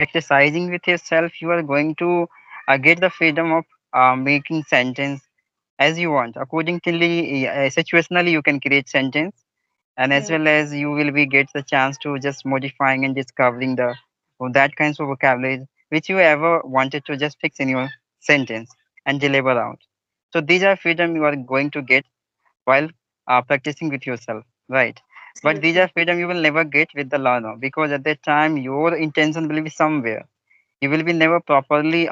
exercising with yourself, you are going to get the freedom of making sentence as you want. Accordingly, situationally, you can create sentence, and as Yeah. well as you will be get the chance to just modifying and discovering the that kinds of vocabulary which you ever wanted to just fix in your sentence and deliver out. So these are freedom you are going to get while practicing with yourself, right? But these Absolutely. are freedom you will never get with the learner, because at that time your intention will be somewhere. You will be never properly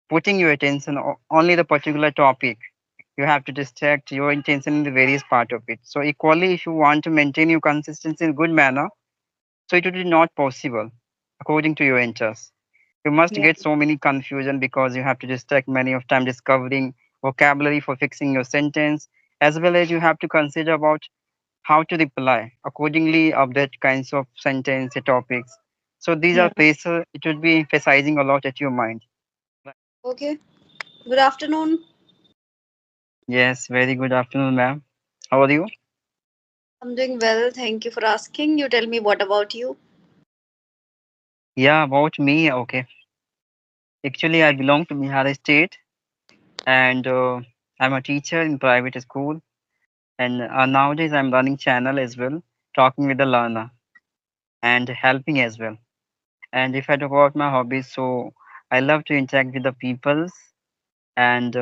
putting your attention only the particular topic. You have to distract your intention in the various part of it. So equally, if you want to maintain your consistency in good manner, so it would be not possible according to your interests. You must Yeah. get so many confusion because you have to distract many of time discovering vocabulary for fixing your sentence, as well as you have to consider about how to reply accordingly of that kinds of sentence topics. So these are Yeah. places it would be emphasizing a lot at your mind. Okay. Good afternoon. Yes, very good afternoon, ma'am. How are you? I'm doing well. Thank you for asking. You tell me what about you? Yeah, about me, okay. Actually, I belong to Bihar State, and I'm a teacher in private school. And nowadays, I'm running channel as well, talking with the learner and helping as well. And if I talk about my hobbies, so I love to interact with the peoples and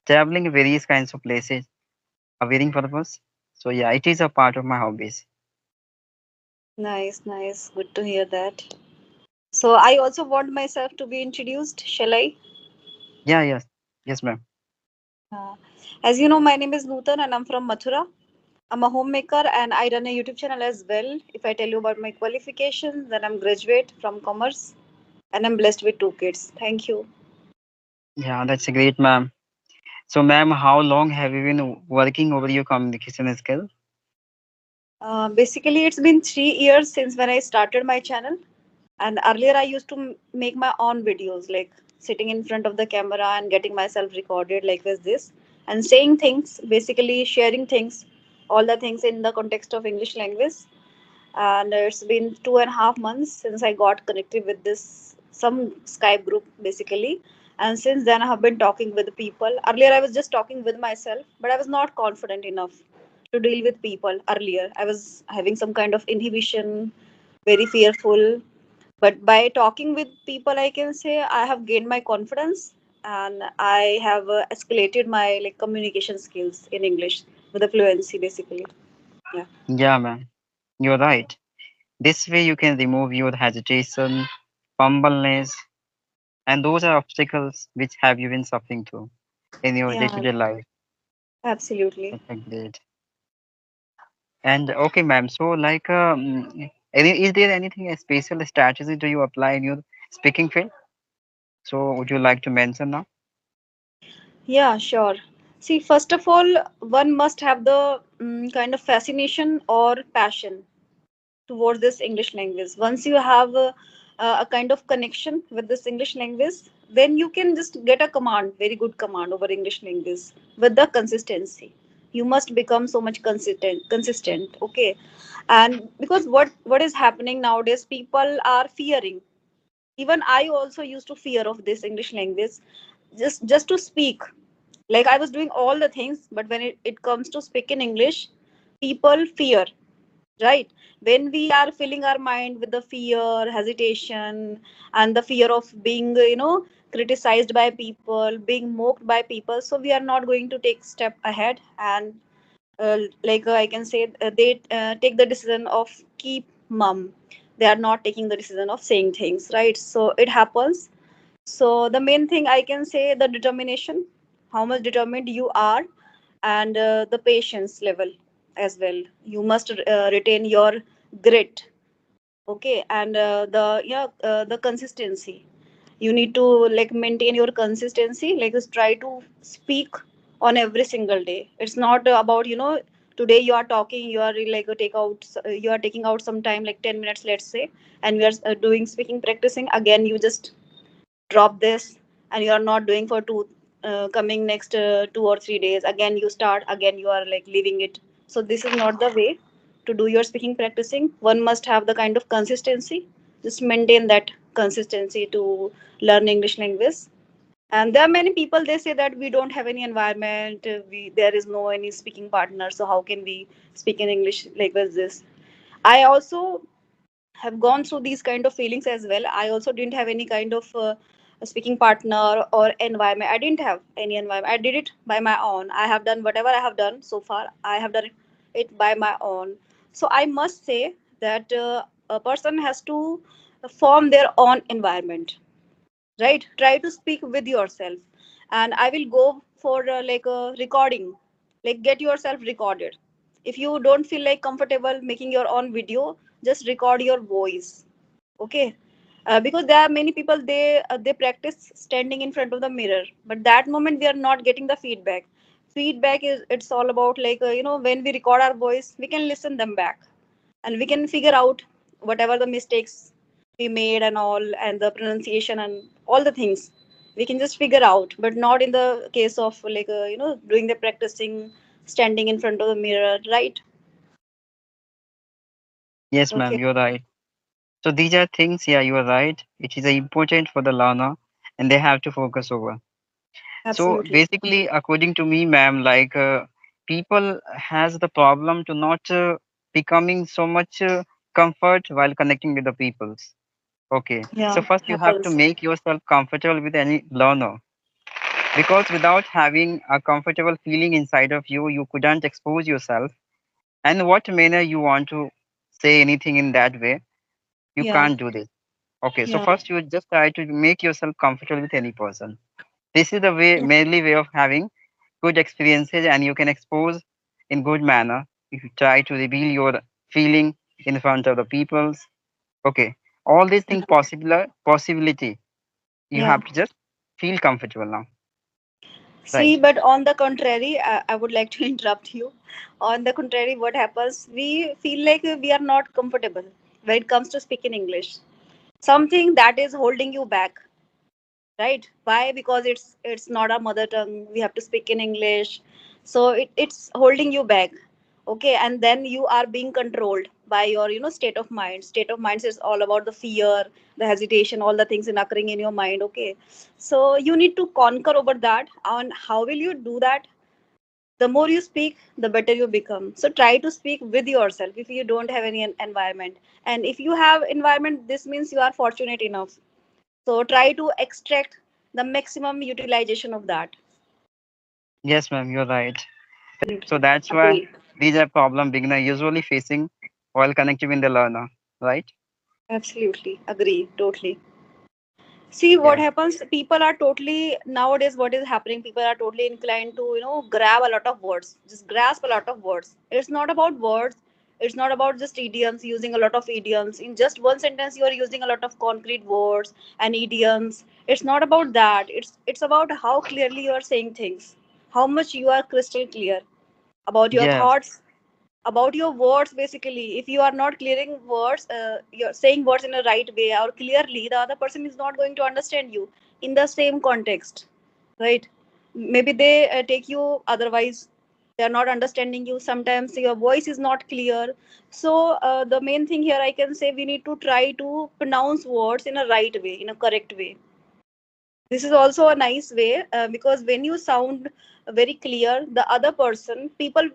traveling various kinds of places, a wearing purpose. So yeah, it is a part of my hobbies. Nice, nice. Good to hear that. So I also want myself to be introduced. Shall I? Yeah, yes, yes, ma'am. Uh, as you know, my name is Nootan and I'm from Mathura. I'm a homemaker and I run a YouTube channel as well. If I tell you about my qualifications, then I'm graduate from commerce and I'm blessed with two kids. Thank you. Yeah, that's a great, ma'am. So, ma'am, how long have you been working over your communication skill? Basically, it's been 3 years since when I started my channel. And earlier, I used to make my own videos, like sitting in front of the camera and getting myself recorded, like this, and saying things, basically sharing things, all the things in the context of English language. And it's been 2.5 months since I got connected with this some Skype group, basically. And since then, I have been talking with people. Earlier, I was just talking with myself, but I was not confident enough to deal with people. Earlier, I was having some kind of inhibition, very fearful, but by talking with people I can say I have gained my confidence and I have escalated my like communication skills in English with a fluency, basically. Yeah. Yeah, ma'am, you're right. This way, you can remove your hesitation, fumbleness, and those are obstacles which have you been suffering through in your Yeah, day-to-day life. absolutely. That's a great. And okay, ma'am. So, like, is there anything a special strategy do you apply in your speaking field? So, would you like to mention now? Yeah, sure. See, first of all, one must have the kind of fascination or passion towards this English language. Once you have a kind of connection with this English language, then you can just get a command, very good command over English language with the consistency. You must become so much consistent. Okay, and because what is happening nowadays, people are fearing. Even I also used to fear of this English language, just to speak. Like I was doing all the things, but when it comes to speaking English, people fear, right? When we are filling our mind with the fear, hesitation, and the fear of being criticized by people, being mocked by people, so we are not going to take step ahead. And I can say they take the decision of keep mum. They are not taking the decision of saying things, right? So it happens. So the main thing I can say, the determination, how much determined you are, and the patience level as well. You must retain your grit. Okay, and the consistency. You need to like maintain your consistency, like just try to speak on every single day. It's not about today you are talking, you are like you are taking out some time like 10 minutes, let's say, and you are doing speaking practicing. Again you just drop this, and you are not doing for two coming next 2 or 3 days, again you start, again you are like leaving it. So this is not the way to do your speaking practicing. One must have the kind of consistency. Just maintain that consistency to learn English language. And there are many people, they say that we don't have any environment, there is no any speaking partner, so how can we speak in English language this. I also have gone through these kind of feelings as well. I also didn't have any kind of a speaking partner or environment. I didn't have any environment. I did it by my own. I have done whatever I have done so far. I have done it by my own. So I must say that a person has to form their own environment, right? Try to speak with yourself. And I will go for like a recording, like get yourself recorded. If you don't feel like comfortable making your own video, just record your voice, okay? Because there are many people, they practice standing in front of the mirror, but that moment we are not getting the feedback. Feedback is, it's all about like when we record our voice, we can listen them back, and we can figure out whatever the mistakes we made and all, and the pronunciation and all the things we can just figure out. But not in the case of like doing the practicing, standing in front of the mirror, right? Yes, ma'am, Okay. you're right. So these are things, yeah, you are right. It is important for the learner and they have to focus over. So Absolutely. basically, according to me, ma'am, like people has the problem to not becoming so much comfort while connecting with the peoples. Okay. So Yeah, first you have to happens. make yourself comfortable with any learner because without having a comfortable feeling inside of you, you couldn't expose yourself. And what manner you want to say anything in that way, you Yeah. can't do this. Okay, so Yeah. first you just try to make yourself comfortable with any person. This is the way, Yeah. mainly way of having good experiences, and you can expose in good manner. If you try to reveal your feeling in front of the peoples, okay, all these things possibility. You Yeah. have to just feel comfortable now, See, right? but on the contrary, I would like to interrupt you. On the contrary, what happens? We feel like we are not comfortable when it comes to speaking English. Something that is holding you back, right? Why? Because it's not our mother tongue, we have to speak in English, so it's holding you back. Okay, and then you are being controlled by your state of mind. State of mind is all about the fear, the hesitation, all the things in occurring in your mind. Okay, so you need to conquer over that. And how will you do that? The more you speak, the better you become. So try to speak with yourself if you don't have any environment. And if you have environment, this means you are fortunate enough, so try to extract the maximum utilization of that. Yes, ma'am, you're right. So Absolutely. that's why Agree. these are problem beginner usually facing while connecting with the learner, right? Absolutely. Agree. Totally. See what Yeah. happens. People are totally nowadays. What is happening? People are totally inclined to grab a lot of words, just grasp a lot of words. It's not about words. It's not about just idioms. Using a lot of idioms in just one sentence, you are using a lot of concrete words and idioms. It's not about that. It's about how clearly you are saying things, how much you are crystal clear about your Yes. thoughts, about your words. Basically, if you are not clearing words, you're saying words in a right way or clearly, the other person is not going to understand you in the same context, right? Maybe they take you otherwise. They are not understanding you. Sometimes your voice is not clear. So the main thing here, I can say, we need to try to pronounce words in a right way, in a correct way. This is also a nice way, because when you sound very clear, the other person, people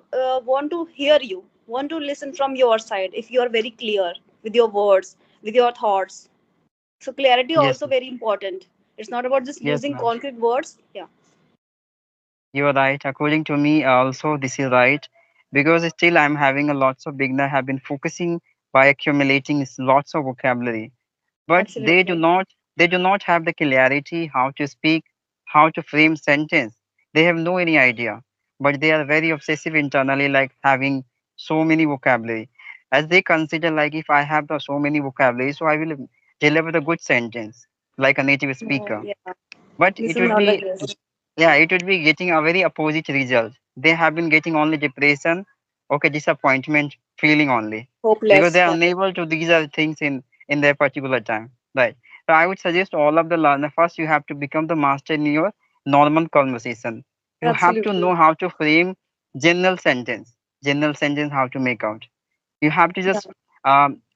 want to hear you, want to listen from your side if you are very clear with your words, with your thoughts. So clarity Yes. also very important. It's not about just Yes, using ma'am. concrete words. Yeah. You are right. According to me, also this is right because still I'm having a lots of beginner have been focusing by accumulating lots of vocabulary, but Absolutely. they do not have the clarity how to speak, how to frame sentence. They have no any idea, but they are very obsessive internally, like having so many vocabulary, as they consider like if I have the so many vocabulary, so I will deliver the good sentence like a native No, speaker. yeah. But This it is would not the be case. yeah, it would be getting a very opposite result. They have been getting only depression, okay, disappointment feeling only because Hopeless. they are Yeah. unable to these are things in their particular time, right? So I would suggest all of the learner first you have to become the master in your normal conversation. You have to Absolutely. know how to frame general sentence, general sentence how to make out. You have to Yeah. just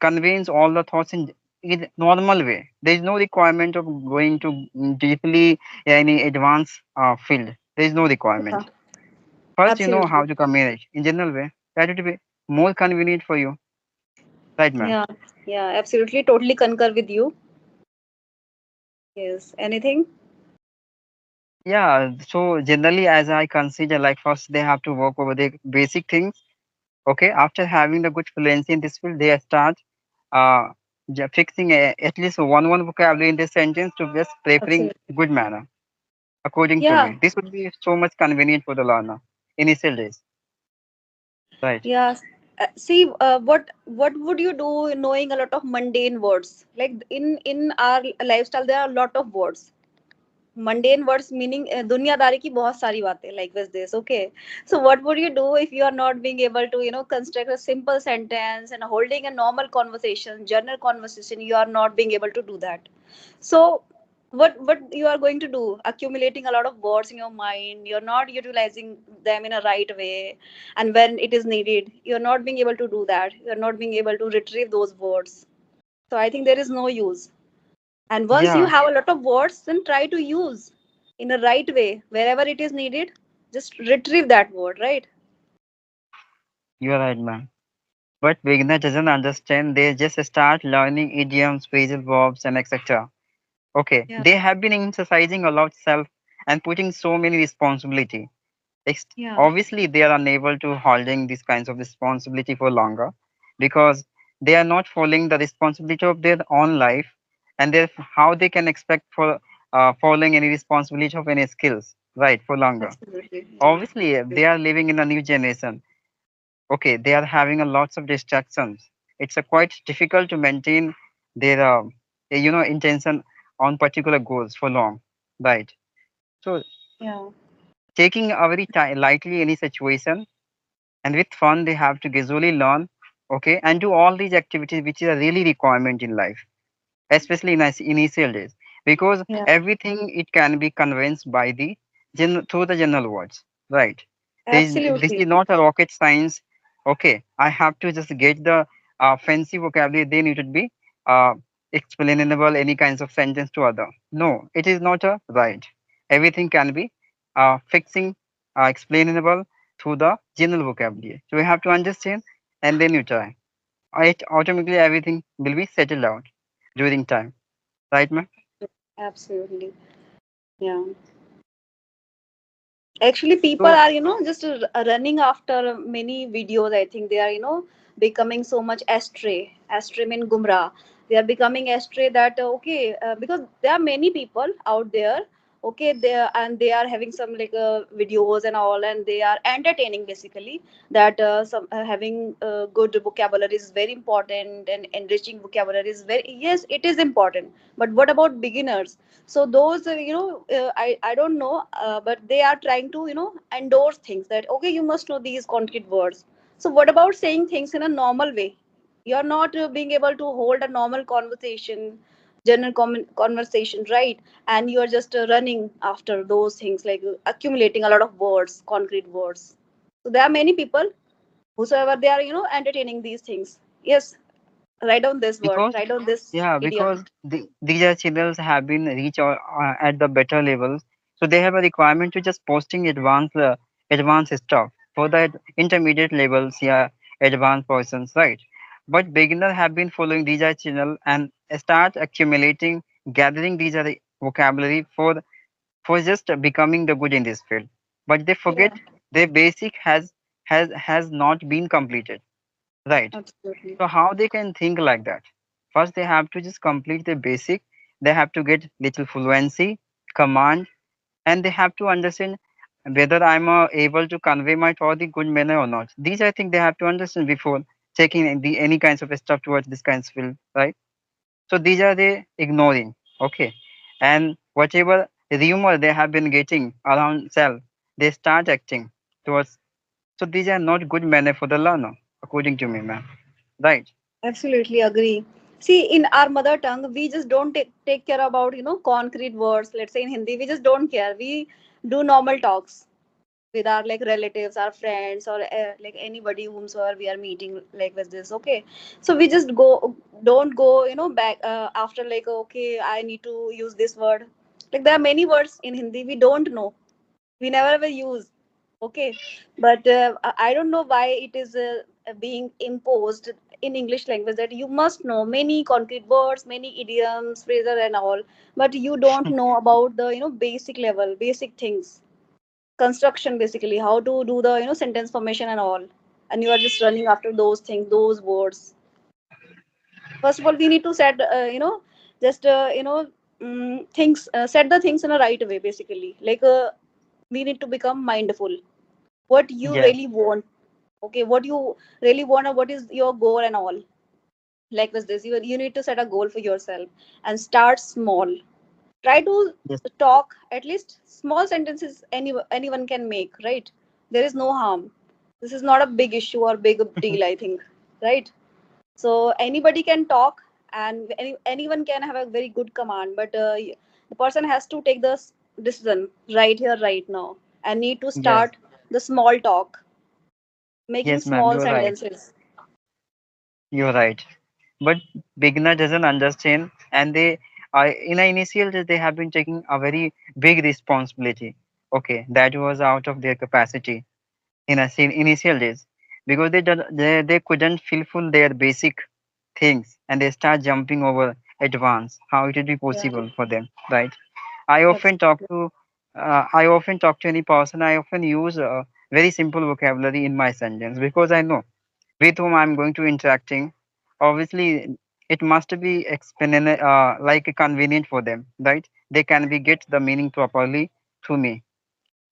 convince all the thoughts in. in normal way. There is no requirement of going to deeply any advanced field. There is no Yeah, requirement. First, you know how absolutely. to communicate in general way. That would be more convenient for you, right, ma'am? Yeah, yeah, absolutely. Totally concur with you. Yes. Anything? Yeah. So generally, as I consider, like first they have to work over the basic things. Okay. After having the good fluency in this field, they start uh fixing at least one vocabulary in this sentence to just preparing Absolutely. good manner. According to Yeah, me, this would be so much convenient for the learner initial days, right? yeah. See, what would you do knowing a lot of mundane words? Like in our lifestyle, there are a lot of words. Mundane words meaning दुनियादारी की बहुत सारी बातें like this. Okay, so what would you do if you are not being able to construct a simple sentence and holding a normal conversation, general conversation? You are not being able to do that. So what you are going to do? Accumulating a lot of words in your mind, you're not utilizing them in a right way, and when it is needed, you're not being able to do that. You're not being able to retrieve those words. So I think there is no use. And once you Yeah, have a lot of words, then try to use in a right way wherever it is needed. Just retrieve that word, right? you are right, man. But beginner doesn't understand. They just start learning idioms, phrasal verbs, and etc. Okay, Yeah, they have been emphasizing a lot self and putting so many responsibility. yeah, Obviously, they are unable to holding these kinds of responsibility for longer because they are not following the responsibility of their own life, and how they can expect for following any responsibility of any skills, right, for longer. absolutely. Yeah, Obviously, they are living in a new generation. Okay, they are having a lots of distractions. It's a quite difficult to maintain their intention on particular goals for long, right? So yeah, taking a very lightly any situation and with fun they have to gradually learn, okay, and do all these activities which is a really requirement in life, especially in initial days, because yeah, everything it can be convinced by the through the general words, right? This is absolutely. not a rocket science. Okay, I have to just get the fancy vocabulary, then it would be uh, explainable any kinds of sentence to other. No, it is not a right. Everything can be fixing explainable through the general vocabulary, so you have to understand and then you try it. Automatically everything will be settled out during time, right, ma'am? Absolutely. Yeah. Actually, people So are just running after many videos. I think they are becoming so much astray mean gumrah. They are becoming astray that okay, because there are many people out there. Okay, they are having some like videos and all, and they are entertaining basically. That some having good vocabulary is very important, and enriching vocabulary is very, yes, it is important. But what about beginners? So those I don't know, but they are trying to endorse things that okay, you must know these concrete words. So what about saying things in a normal way? You're not being able to hold a normal conversation, general conversation, right? And you are just running after those things, like accumulating a lot of words, concrete words. So there are many people whosoever they are entertaining these things. Yes, write down this word, because write down this yeah, idiom. because these are channels have been reached at the better levels, so they have a requirement to just posting advanced stuff for the intermediate levels, yeah, advanced persons, right? But beginner have been following these are channel and start accumulating, gathering these are the vocabulary for just becoming the good in this field, but they Yeah, forget their basic has not been completed, right? absolutely. So how they can think like that? First, they have to just complete the basic. They have to get little fluency, command, and they have to understand whether I'm able to convey my thought in good manner or not. These I think they have to understand before taking any kinds of stuff towards this kinds of field, right? So these are they ignoring, okay, and whatever rumor they have been getting around self, they start acting towards. So these are not good manner for the learner, according to me, ma'am. Right? Absolutely agree. See, in our mother tongue, we just don't take care about, concrete words. Let's say in Hindi, we just don't care. We do normal talks. with our like relatives, our friends, or like anybody whomsoever we are meeting like with this. Okay, so we just go, don't go, back after like, okay, I need to use this word. Like there are many words in Hindi we don't know, we never ever use. Okay, but I don't know why it is being imposed in English language that you must know many concrete words, many idioms, phrases, and all, but you don't know about the basic level, basic things, construction, basically how to do the sentence formation and all, and you are just running after those things, those words. First of all, we need to set just things, set the things in a right way, basically, like we need to become mindful what you Yes. really want. Okay, what you really want, or what is your goal and all. Like with this, you need to set a goal for yourself and start small. Try to Yes. talk at least small sentences, anyone can make, right? There is no harm. This is not a big issue or big deal, I think, right? So anybody can talk, and anyone can have a very good command, but the person has to take the decision right here, right now, and need to Yes. start the small talk, making Yes, ma'am. small You're right. sentences. You're right. But beginner doesn't understand, and they in the initial days, they have been taking a very big responsibility. Okay, that was out of their capacity in initial days, because they couldn't fulfill their basic things, and they start jumping over advanced. How it would be Yeah, possible for them, right? I often talk absolutely. to I often talk to any person. I often use very simple vocabulary in my sentence because I know with whom I'm going to interacting. Obviously, it must be like convenient for them, right? They can be get the meaning properly through me.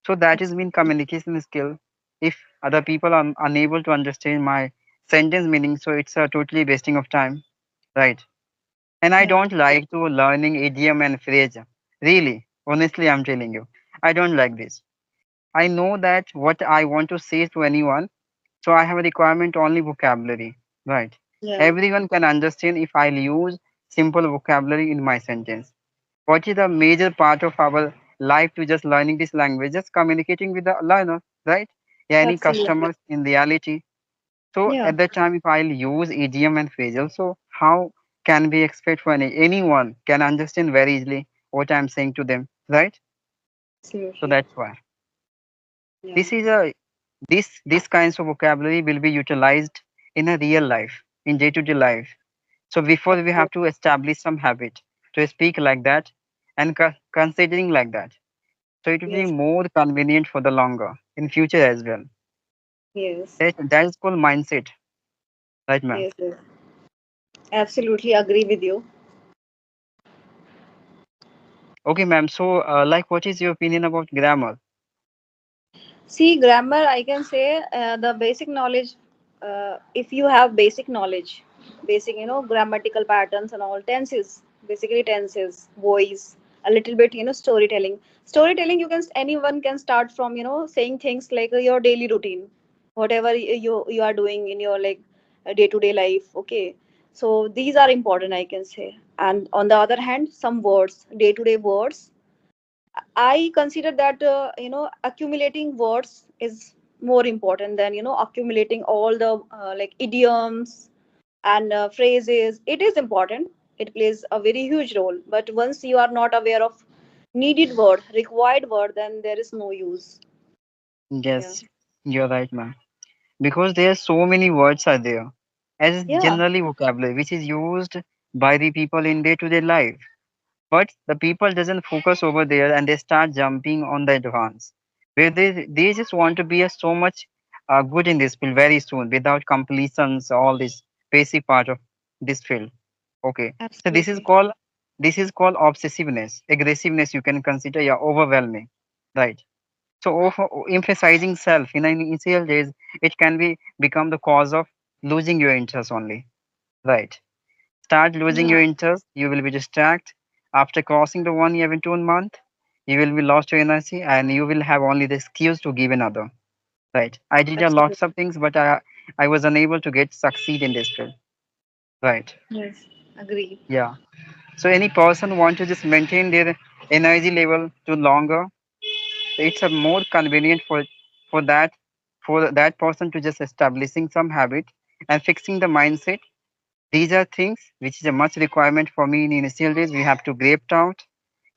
So that is mean Absolutely. communication skill. If other people are unable to understand my sentence meaning, so it's a totally wasting of time, right? And I Yeah. don't like to learning idiom and phrase. Really, honestly, I'm telling you, I don't like this. I know that what I want to say to anyone, so I have a requirement only vocabulary, right? Yeah, Everyone can understand if I'll use simple vocabulary in my sentence. What is the major part of our life to just learning this language, just communicating with the learner, right? Yeah, any absolutely. customers in reality. So Yeah, at that time, if I'll use idiom and phrasal, so how can we expect for anyone can understand very easily what I'm saying to them, right? So absolutely. that's why Yeah, this is a this kinds of vocabulary will be utilized in a real life, in day-to-day life. So before we have absolutely. to establish some habit to speak like that and considering like that. So it will be Yes, more convenient for the longer in future as well. yes, That is called mindset, right, ma'am? yes, yes. Absolutely agree with you. Okay, ma'am. So, like, what is your opinion about grammar? See, grammar, I can say the basic knowledge, if you have basic knowledge, basic, grammatical patterns and all, tenses, basically tenses, voice, a little bit, storytelling. Storytelling, anyone can start from, saying things like your daily routine, whatever you are doing in your like day to day life. Okay. So these are important, I can say. And on the other hand, some words, day to day words, I consider that accumulating words is more important than accumulating all the like idioms and phrases. It is important. It plays a very huge role. But once you are not aware of needed word, required word, then there is no use. Yeah. Yes, you're right, ma'am. Because there are so many words are there as Yeah. generally vocabulary which is used by the people in day-to-day life. But the people doesn't focus over there and they start jumping on the advance. Where they just want to be a so much good in this field very soon without completions, all this basic part of this field. Okay. So Absolutely. this is called obsessiveness, aggressiveness you can consider, yeah, overwhelming. Right. So emphasizing self in initial days, it can be become the cause of losing your interest only. Right. Start losing Yeah. your interest, you will be distracted. After crossing the 1 year into 1 month, you will be lost your energy and you will have only the excuse to give another. Right. I did a Absolutely. lots of things, but I was unable to get succeed in this field. Right. Yes. Agree. Yeah. So any person want to just maintain their energy level to longer, it's a more convenient for for that person to just establishing some habit and fixing the mindset. These are things which is a much requirement for me in initial days. We have to grape out,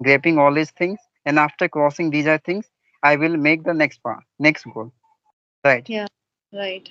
graping all these things, and after crossing these are things, I will make the next part, next goal. Right. Yeah, right.